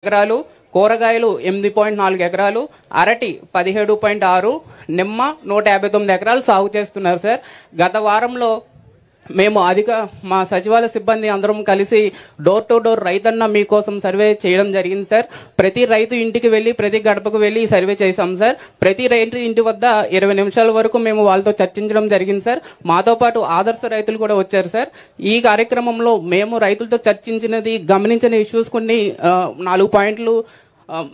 ఎకరాలు, కూరగాయలు 8.4 ఎకరాలు, అరటి 17.6, నిమ్మ 159 ఎకరాలు సాగు చేస్తున్నారు సార్. గత వారంలో మేము మా సచివాలయ సిబ్బంది అందరం కలిసి డోర్ టు డోర్ రైతన్న మీకోసం సర్వే చేయడం జరిగింది సార్. ప్రతి రైతు ఇంటికి వెళ్ళి ప్రతి గడపకు వెళ్ళి సర్వే చేశాం సార్. ప్రతి రైతు ఇంటి వద్ద 20 నిమిషాల వరకు మేము వాళ్ళతో చర్చించడం జరిగింది సార్. మాతో పాటు ఆదర్శ రైతులు కూడా వచ్చారు సార్. ఈ కార్యక్రమంలో మేము రైతులతో చర్చించినది, గమనించిన ఇష్యూస్ కొన్ని 4 పాయింట్లు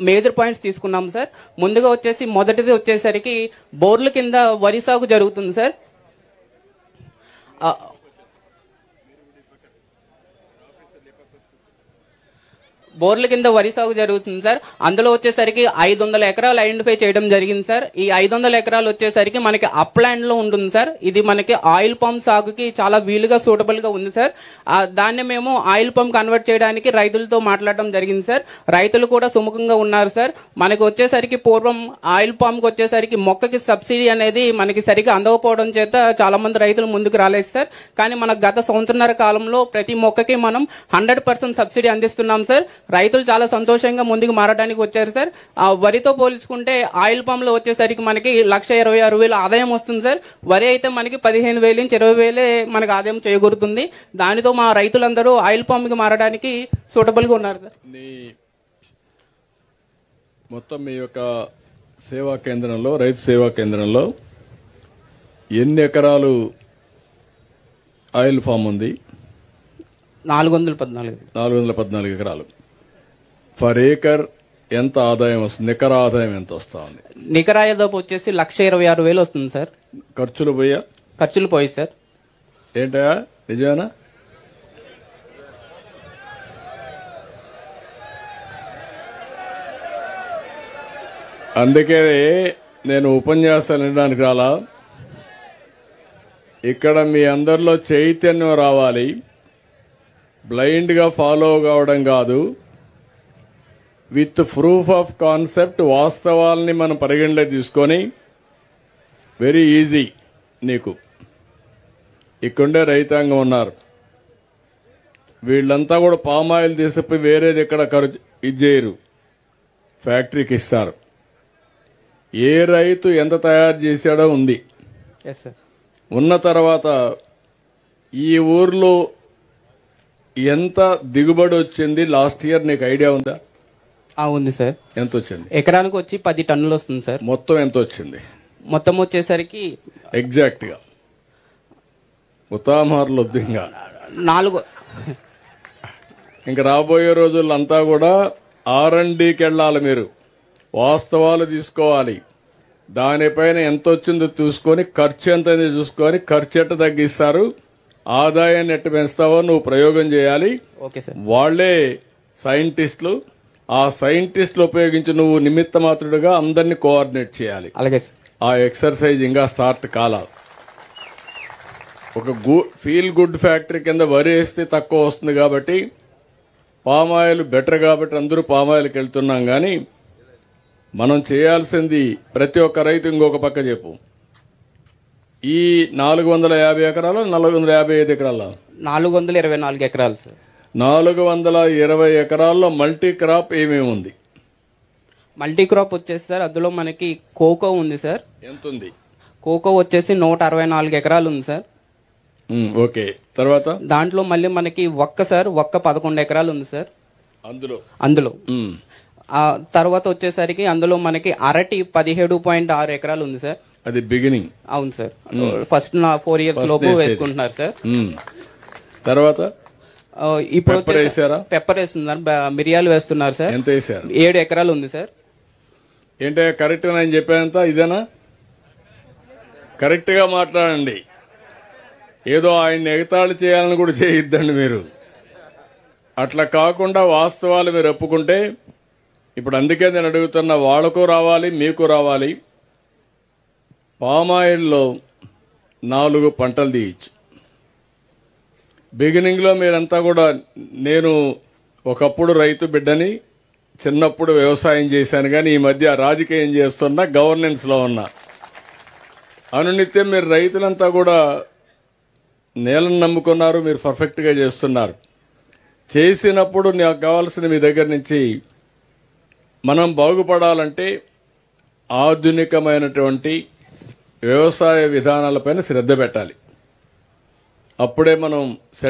మేజర్ పాయింట్స్ తీసుకున్నాం సార్. ముందుగా మొదటిది వచ్చేసరికి బోర్ల కింద వరి సాగు జరుగుతుంది సార్. బోర్ల కింద వరి సాగు జరుగుతుంది సార్. అందులో 500 ఎకరాలు ఐడెంటిఫై చేయడం జరిగింది సార్. ఈ 500 ఎకరాలు మనకి అప్లాండ్ లో ఉంటుంది సార్. ఇది మనకి ఆయిల్ పంప్ సాగుకి చాలా వీలుగా సూటబుల్ గా ఉంది సార్. దాన్ని మేము ఆయిల్ పంప్ కన్వర్ట్ చేయడానికి రైతులతో మాట్లాడడం జరిగింది సార్. రైతులు కూడా సుముఖంగా ఉన్నారు సార్. మనకి పూర్వం ఆయిల్ పంప్ మొక్కకి సబ్సిడీ అనేది మనకి సరిగా అందకపోవడం చేత చాలా మంది రైతులు ముందుకు రాలేదు సార్. కానీ మన గత సంవత్సరన్నర కాలంలో ప్రతి మొక్కకి మనం 100% సబ్సిడీ అందిస్తున్నాం సార్. రైతులు చాలా సంతోషంగా ముందుకు మారడానికి వచ్చారు సార్. వరితో పోల్చుకుంటే ఆయిల్ పంప్ లో మనకి 1,26,000 ఆదాయం వస్తుంది సార్. వరి అయితే మనకి 15,000 నుంచి 20,000 మనకి ఆదాయం చేకూరుతుంది. దానితో మా రైతులందరూ ఆయిల్ పంప్ కి మారడానికి సూటబుల్ గా ఉన్నారు సార్. మొత్తం మీ యొక్క సేవా కేంద్రంలో, రైతు సేవా కేంద్రంలో ఎన్ని ఎకరాలు ఆయిల్ ఫామ్ ఉంది? 414 ఎకరాలు. ఫర్ ఏకర్ ఎంత ఆదాయం వస్తుంది? నికర ఆదాయం ఎంత వస్తా ఉంది? నికర ఆదాయం 1,26,000 వస్తుంది సార్. ఖర్చులు పోయి సార్. ఏంటా నిజానా? అందుకే నేను ఉపన్యాసాలు వినడానికి రాలా. ఇక్కడ మీ అందరిలో చైతన్యం రావాలి. బ్లైండ్ గా ఫాలో కావడం కాదు, విత్ ప్రూఫ్ ఆఫ్ కాన్సెప్ట్ వాస్తవాలని మనం పరిగణలోకి తీసుకొని, వెరీ ఈజీ. నీకు ఇక్కడే రైతాంగం ఉన్నారు, వీళ్ళంతా కూడా పామాయిల్ తీసుకుపోయి వేరేది ఎక్కడ ఇది చేయరు, ఫ్యాక్టరీకి ఇస్తారు. ఏ రైతు ఎంత తయారు చేశాడో ఉంది. ఉన్న తర్వాత ఈ ఊర్లో ఎంత దిగుబడి వచ్చింది లాస్ట్ ఇయర్ నీకు ఐడియా ఉందా? ఉంది సార్. ఎంత వచ్చింది? ఎకరానికి 10 టన్నులు వస్తుంది సార్. మొత్తం ఎంత వచ్చింది? మొత్తం ఎగ్జాక్ట్ గా ఉతామార్లు వద్దు. ఇంకా 4. ఇంకా రాబోయే రోజుల్లో అంతా కూడా R&Dకి వెళ్ళాలి. మీరు వాస్తవాలు తీసుకోవాలి. దానిపైన ఎంత వచ్చిందో చూసుకొని, ఖర్చు ఎంత చూసుకొని, ఖర్చు ఎట్ట తగ్గిస్తారు, ఆదాయాన్ని ఎట్ట పెంచుతావో నువ్వు ప్రయోగం చేయాలి. వాళ్లే సైంటిస్టులు. ఆ సైంటిస్టులు ఉపయోగించి నువ్వు నిమిత్త మాత్రుడుగా అందరినీ కోఆర్డినేట్ చేయాలి. ఆ ఎక్సర్సైజ్ ఇంకా స్టార్ట్ కాలా. ఒక ఫీల్ గుడ్ ఫ్యాక్టరీ కింద వరి వేస్తే తక్కువ వస్తుంది కాబట్టి, పామాయిల్ బెటర్ కాబట్టి అందరూ పామాయిల్కి వెళ్తున్నాం. కానీ మనం చేయాల్సింది ప్రతి ఒక్క రైతు ఇంకొక పక్క చెప్పు. ఈ 450 ఎకరాలు 455 ఎకరాల 424 ఎకరాలు సార్. 420 ఎకరాల్లో మల్టీ క్రాప్ ఏమేమి ఉంది? మల్టీ క్రాప్ సార్ అందులో మనకి కోకో ఉంది సార్. ఎంత ఉంది? కోకో 164 ఎకరాలు ఉంది సార్. ఓకే. తర్వాత దాంట్లో మళ్ళీ మనకి ఒక్క 11 ఎకరాలు ఉంది సార్ అందులో. తర్వాత అందులో మనకి అరటి 17.6 ఎకరాలు ఉంది సార్. అది బిగినింగ్. అవును సార్. ఫస్ట్ 4 ఇయర్స్ లోపు వేసుకుంటున్నారు సార్. తర్వాత ఇప్పుడు పెప్పర్ వేస్తున్నారు, మిరియాలు వేస్తున్నారు సార్. ఎంత వేసారు? 7 ఎకరాలు ఉంది సార్. ఏంటో కరెక్ట్ నేను చెప్పేంత ఇదేనా? కరెక్ట్ గా మాట్లాడండి. ఏదో ఆయన ఎగతాళి చేయాలని కూడా చేయొద్దండి మీరు. అట్లా కాకుండా వాస్తవాలు మీరు ఒప్పుకుంటే, ఇప్పుడు అందుకే నేను అడుగుతున్నా, వాళ్లకు రావాలి, మీకు రావాలి. పామాయిల్లో 4 పంటలు తీయచ్చు. బిగినింగ్ లో మీరంతా కూడా, నేను ఒకప్పుడు రైతు బిడ్డని, చిన్నప్పుడు వ్యవసాయం చేశాను, కానీ ఈ మధ్య రాజకీయం చేస్తున్నా, గవర్నెన్స్ లో ఉన్నా. అనునిత్యం మీరు రైతులంతా కూడా నేలను నమ్ముకున్నారు, మీరు పర్ఫెక్ట్ గా చేస్తున్నారు. చేసినప్పుడు నాకు కావాల్సిన మీ దగ్గర నుంచి మనం బాగుపడాలంటే ఆధునికమైనటువంటి వ్యవసాయ విధానాలపైన శ్రద్ధ పెట్టాలి. అప్పుడే మనం